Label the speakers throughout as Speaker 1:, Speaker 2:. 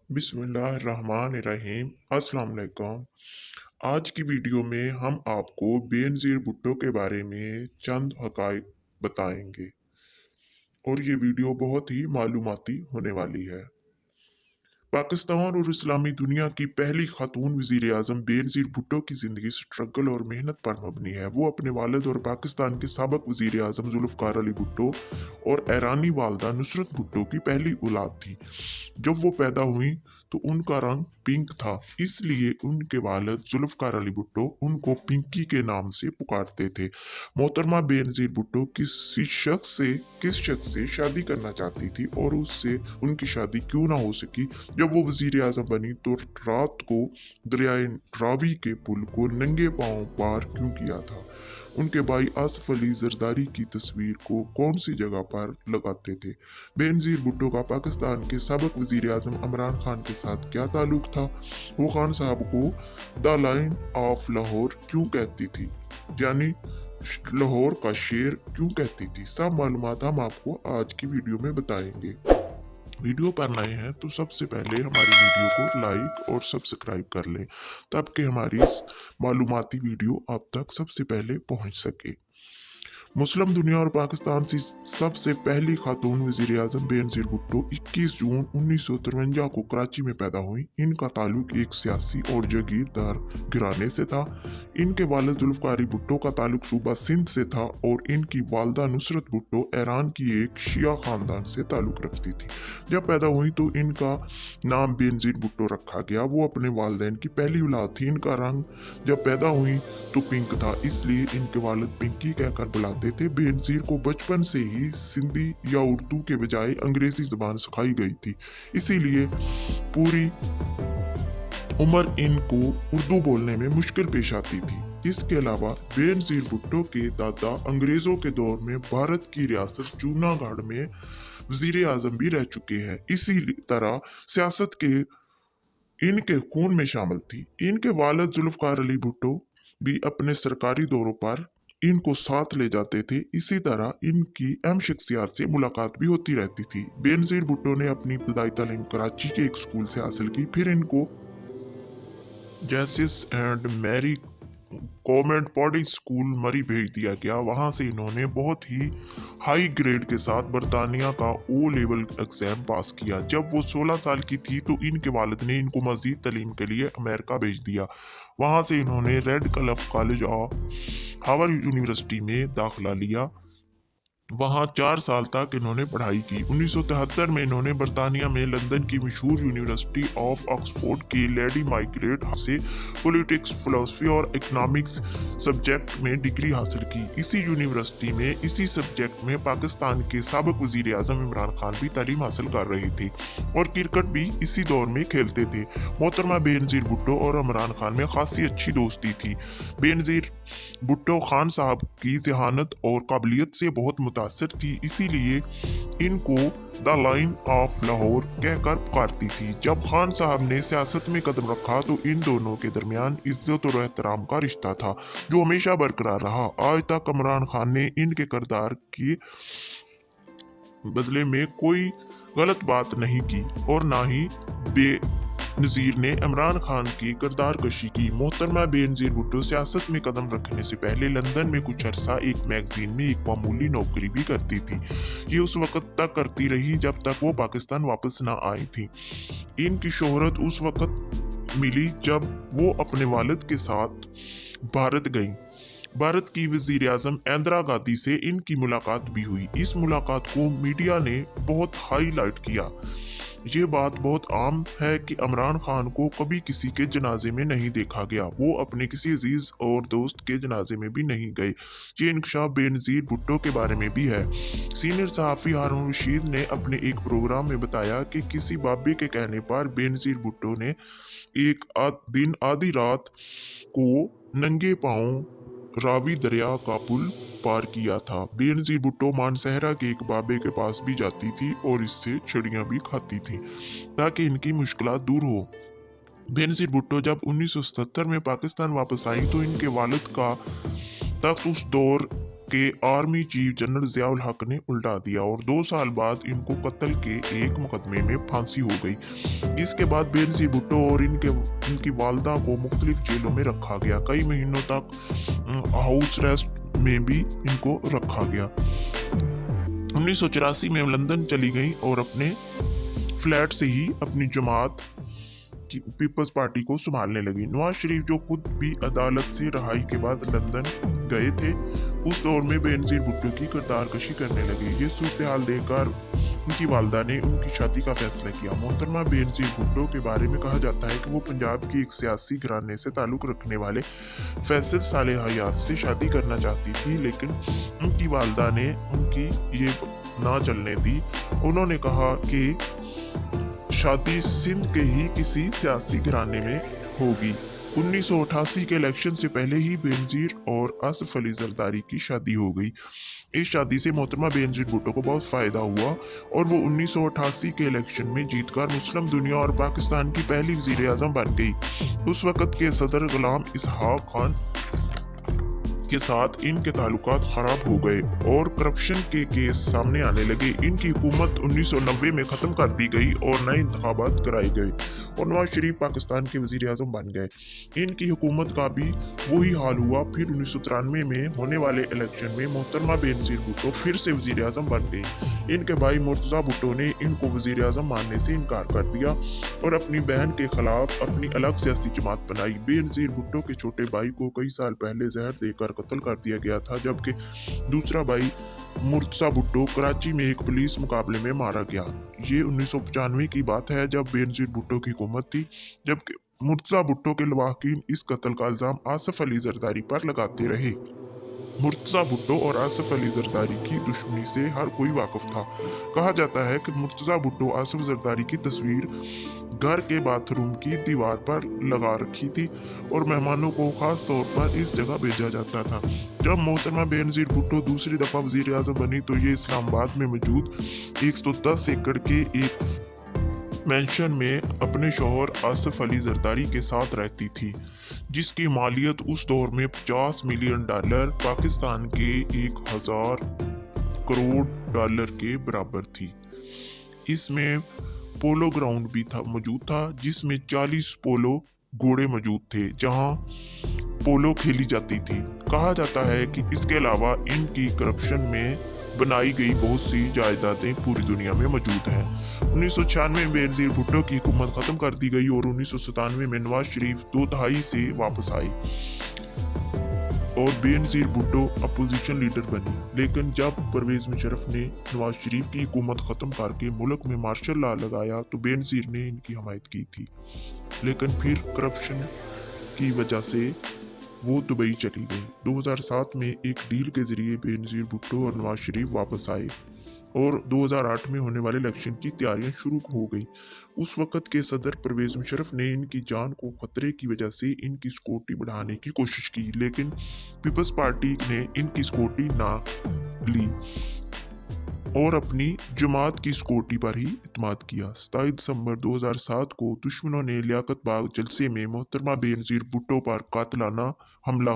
Speaker 1: बिस्मिल्लाहिर्रहमानिर्रहीम। अस्सलाम वालेकुम। आज की वीडियो में हम आपको बेनज़ीर भुट्टो के बारे में चंद हक़ाइक़ बताएंगे और ये वीडियो बहुत ही मालूमाती होने वाली है। पाकिस्तान और इस्लामी दुनिया की पहली खातून वज़ीर आज़म बेनज़ीर भुट्टो की ज़िंदगी स्ट्रगल और मेहनत पर मबनी है। वो अपने वालिद और पाकिस्तान के साबिक़ वज़ीर आज़म ज़ुल्फ़िकार अली भुट्टो और ईरानी वालदा नुसरत भुट्टो की पहली औलाद थी। जब वो पैदा हुई तो उनका रंग पिंक था, इसलिए उनके वालिद ज़ुल्फ़िकार अली भुट्टो उनको पिंकी के नाम से पुकारते थे। मोहतरमा बेनज़ीर भुट्टो किस शख्स से शादी करना चाहती थी और उससे उनकी शादी क्यों ना हो सकी। जब वो वज़ीर आज़म बनी तो रात को दरियाए रावी के पुल को नंगे पांव पार क्यों किया था। उनके भाई आसिफ अली जरदारी की तस्वीर को कौन सी जगह पर लगाते थे। बेनज़ीर भुट्टो का पाकिस्तान के साबिक़ वज़ीर आज़म इमरान खान के साथ क्या ताल्लुक था। वो खान साहब को द लायन ऑफ लाहौर क्यों कहती थी, यानी लाहौर का शेर क्यों कहती थी। सब मालूमात हम आपको आज की वीडियो में बताएंगे। वीडियो पर नए हैं तो सबसे पहले हमारी वीडियो को लाइक और सब्सक्राइब कर लें ताकि हमारी इस मालूमाती वीडियो आप तक सबसे पहले पहुंच सके। मुस्लिम दुनिया और पाकिस्तान की सबसे पहली खातून वज़ीर आज़म बेनज़ीर भुट्टो 21 जून 1953 को कराची में पैदा हुई। इनका ताल्लुक एक सियासी और जागीरदार घराने से था। इनके वालिद ज़ुल्फ़िकार भुट्टो का ताल्लुक सूबा सिंध से था और इनकी वालदा नुसरत भुट्टो ईरान की एक शिया खानदान से ताल्लुक रखती थी। जब पैदा हुई तो इनका नाम बेनज़ीर भुट्टो रखा गया। वो अपने वालिदैन की पहली औलाद थी। इनका रंग जब पैदा हुई तो पिंक था, इसलिए इनके वालिद पिंकी कहकर बुलाते थे। बेनज़ीर को बचपन से ही सिंधी या उर्दू के बजाय अंग्रेजी जबान सिखाई गई थी, इसीलिए पूरी उम्र इनको उर्दू बोलने में मुश्किल पेश आती थी। इसके अलावा बेनज़ीर भुट्टो के दादा अंग्रेजों के दौर में भारत की रियासत जूनागढ़ में वज़ीर आज़म भी रह चुके हैं। इसी तरह सियासत के इनके खून में शामिल थी। इनके वालिद ज़ुल्फ़िकार अली भुट्टो भी अपने सरकारी दौरों पर इनको साथ ले जाते थे। इसी तरह इनकी अहम शख्सियात से मुलाकात भी होती रहती थी। बेनज़ीर भुट्टो ने अपनी इब्तदाई तालीम कराची के एक स्कूल से हासिल की, फिर इनको जैसिस एंड मैरी कॉमेंट पॉडी स्कूल मरी भेज दिया गया। वहां से इन्होंने बहुत ही हाई ग्रेड के साथ बरतानिया का ओ लेवल एग्जाम पास किया। जब वो 16 साल की थी तो इनके वालिद ने इनको मजीद तालीम के लिए अमेरिका भेज दिया। वहां से इन्होंने red Cliff college of Harvard university में दाखिला लिया। वहाँ 4 साल तक इन्होंने पढ़ाई की। 1973 में इन्होंने बरतानिया में लंदन की मशहूर यूनिवर्सिटी ऑफ ऑक्सफोर्ड की लेडी माइग्रेट से पॉलिटिक्स, फिलोसफी और इकोनॉमिक्स सब्जेक्ट में डिग्री हासिल की। इसी यूनिवर्सिटी में इसी सब्जेक्ट में पाकिस्तान के साबिक़ वज़ीर आज़म इमरान खान भी तालीम हासिल कर रहे थे और क्रिकेट भी इसी दौर में खेलते थे। मोहतरमा बेनज़ीर भुट्टो और इमरान खान में खासी अच्छी दोस्ती थी। बेनज़ीर भुट्टो खान साहब की जहानत और काबिलियत से बहुत मुतासिर थी, इसीलिए इनको द लायन ऑफ लाहौर कहकर पुकारती थी। जब खान साहब ने सियासत में कदम रखा तो इन दोनों के दरमियान इज्जत और एहतराम का रिश्ता था जो हमेशा बरकरार रहा। आज तक इमरान खान ने इनके किरदार के बदले में कोई गलत बात नहीं की और ना ही बेनज़ीर ने इमरान खान की किरदार कशी की। मोहतरमा बेनज़ीर भुट्टो सियासत में कदम रखने से पहले लंदन में कुछ अरसा एक मैगजीन में एक मामूली नौकरी भी करती थी। ये उस वक़्त तक करती रही जब तक वो पाकिस्तान वापस ना आई थी। इनकी शोहरत उस वक़्त मिली जब वो अपने वालिद के साथ भारत गईं। भारत की वज़ीर आज़म इंदिरा गांधी से इनकी मुलाकात भी हुई। इस मुलाकात को मीडिया ने बहुत हाईलाइट किया। ये बात बहुत आम है कि इमरान खान को कभी किसी के जनाजे में नहीं देखा गया। वो अपने किसी अजीज और दोस्त के जनाजे में भी नहीं गए। ये इंकशाफ बेनज़ीर भुट्टो के बारे में भी है। सीनियर सहाफ़ी हारून रशीद ने अपने एक प्रोग्राम में बताया कि किसी बाबे के कहने पर बेनज़ीर भुट्टो ने एक दिन आधी रात को नंगे पांव रावी दरिया का पुल पार किया था। बेनज़ीर भुट्टो मानसहरा के एक बाबे के पास भी जाती थी और इससे छड़ियाँ भी खाती थी ताकि इनकी मुश्किलात दूर हो। बेनज़ीर भुट्टो जब 1977 में पाकिस्तान वापस आई तो इनके वालिद का तख्त उस दौर के आर्मी चीफ जनरल ज़ियाउल हक ने उल्टा दिया और 2 साल बाद इनको कत्ल के एक मुकदमे में फांसी हो गई। इसके बाद बेनज़ीर भुट्टो और इनकी वालदा को मुख्तलिफ जेलों में रखा गया। कई महीनों तक हाउस अरेस्ट में भी इनको रखा गया। 1984 में लंदन चली गई और अपने फ्लैट से ही अपनी जमात पीपल्स पार्टी को संभालने लगी। नवाज शरीफ जो खुद भी अदालत से रहाई के बाद लंदन गए थे, उस दौर में बेनज़ीर भुट्टो की किरदार कशी करने लगे। ये सूरत हाल देखकर उनकी वालदा ने उनकी शादी का फैसला किया। मोहतरमा बेनज़ीर भुट्टो के बारे में कहा जाता है कि वो पंजाब की एक सियासी घराने से ताल्लुक रखने वाले फैसल सालेह हयात से शादी करना चाहती थी, लेकिन उनकी वालदा ने उनकी ये ना चलने दी। उन्होंने कहा कि शादी सिंध के ही किसी सियासी घराने में होगी। 1988 के इलेक्शन से पहले ही बेनज़ीर और आसिफ अली जरदारी की शादी हो गई। इस शादी से मोहतरमा बेनज़ीर भुट्टो को बहुत फायदा हुआ और वो 1988 के इलेक्शन में जीतकर मुस्लिम दुनिया और पाकिस्तान की पहली वज़ीर आज़म बन गई। उस वक़्त के सदर गुलाम इसहाक खान के साथ इनके ताल्लुकात खराब हो गए और करप्शन के केस सामने आने लगे। इनकी हुकूमत 1990 में ख़त्म कर दी गई और नए इंतखाबात कराए गए और नवाज शरीफ पाकिस्तान के वज़ीर आज़म बन गए। इनकी हुकूमत का भी वही हाल हुआ। फिर 1993 में होने वाले इलेक्शन में मोहतरमा बेनज़ीर भुट्टो फिर से वज़ीर आज़म बन गई। इनके भाई मुर्तज़ा भुट्टो ने इनको वज़ीर आज़म मानने से इनकार कर दिया और अपनी बहन के खिलाफ अपनी अलग सियासी जमात बनाई। बेनज़ीर भुट्टो के छोटे भाई को कई साल पहले जहर देकर कत्ल कर दिया गया था, जबकि दूसरा भाई मुर्तज़ा भुट्टो कराची में एक पुलिस मुकाबले में मारा गया। ये 1995 की बात है जब बेनज़ीर भुट्टो की हुकूमत थी, जबकि मुर्तज़ा भुट्टो के लवाकिन इस कत्ल का इल्ज़ाम आसिफ अली जरदारी पर लगाते रहे। मुर्तज़ा भुट्टो और आसिफ अली जरदारी की दुश्मनी से हर कोई वाकिफ था। कहा जाता है कि मुर्तज़ा भुट्टो आसिफ जरदारी की तस्वीर घर के बाथरूम की दीवार पर लगा रखी थी और मेहमानों को खास तौर पर इस जगह भेजा जाता था। जब मोहतरमा बेनज़ीर भुट्टो दूसरी दफ़ा वज़ीर आज़म बनी तो ये इस्लामाबाद में मौजूद 110 एकड़ के एक मेंशन में अपने शौहर आसिफ अली जरदारी के साथ रहती थी, जिसकी मालियत उस दौर में $50 मिलियन पाकिस्तान के 1000 करोड़ डॉलर के बराबर थी। इसमें पोलो ग्राउंड भी मौजूद था, जिसमें 40 पोलो घोड़े मौजूद थे जहां पोलो खेली जाती थी। कहा जाता है कि इसके अलावा इनकी करप्शन में बनाई गई बहुत सी जायदादें पूरी दुनिया में मौजूद हैं। 1996 में बेनज़ीर भुट्टो की हुकूमत ख़त्म कर दी गई और 1997 में नवाज शरीफ 2 तिहाई से वापस आए और बेनज़ीर भुट्टो अपोजिशन लीडर बनी। लेकिन जब परवेज़ मुशर्रफ ने नवाज शरीफ की हुकूमत ख़त्म करके मुल्क में मार्शल लॉ लगाया तो बेनज़ीर ने इनकी हमायत की थी, लेकिन फिर करप्शन की वजह से वो दुबई चली गई। 2007 में एक डील के जरिए बेनज़ीर भुट्टो और नवाज शरीफ वापस आए और 2008 में होने वाले इलेक्शन की तैयारियां शुरू हो गई। उस वक़्त के सदर परवेज़ मुशर्रफ ने इनकी जान को खतरे की वजह से इनकी सिक्योरिटी बढ़ाने की कोशिश की, लेकिन पीपल्स पार्टी ने इनकी सिक्योरिटी ना ली और अपनी जमात की सिक्योरिटी पर ही इत्मीद किया। 27 दिसंबर 2007 को दुश्मनों ने लियाकत बाग जलसे में मोहतरमा बेनज़ीर भुट्टो पर कातिलाना हमला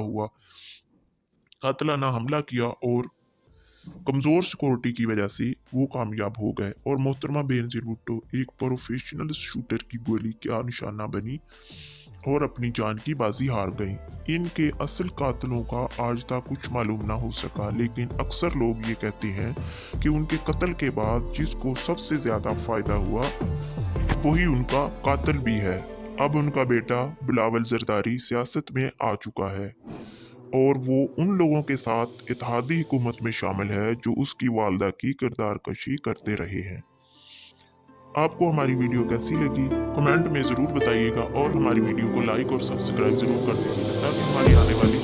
Speaker 1: किया और कमज़ोर सिक्योरिटी की वजह से वो कामयाब हो गए और मोहतरमा बेनज़ीर भुट्टो एक प्रोफेशनल शूटर की गोली का निशाना बनी और अपनी जान की बाजी हार गई। इनके असल कातिलों का आज तक कुछ मालूम ना हो सका, लेकिन अक्सर लोग ये कहते हैं कि उनके कत्ल के बाद जिसको सबसे ज़्यादा फ़ायदा हुआ वही उनका कातिल भी है। अब उनका बेटा बिलावल जरदारी सियासत में आ चुका है और वो उन लोगों के साथ इत्तेहादी हुकूमत में शामिल है जो उसकी वालदा की किरदार कशी करते रहे हैं। आपको हमारी वीडियो कैसी लगी कमेंट में ज़रूर बताइएगा और हमारी वीडियो को लाइक और सब्सक्राइब ज़रूर कर दीजिएगा ताकि हमारी आने वाली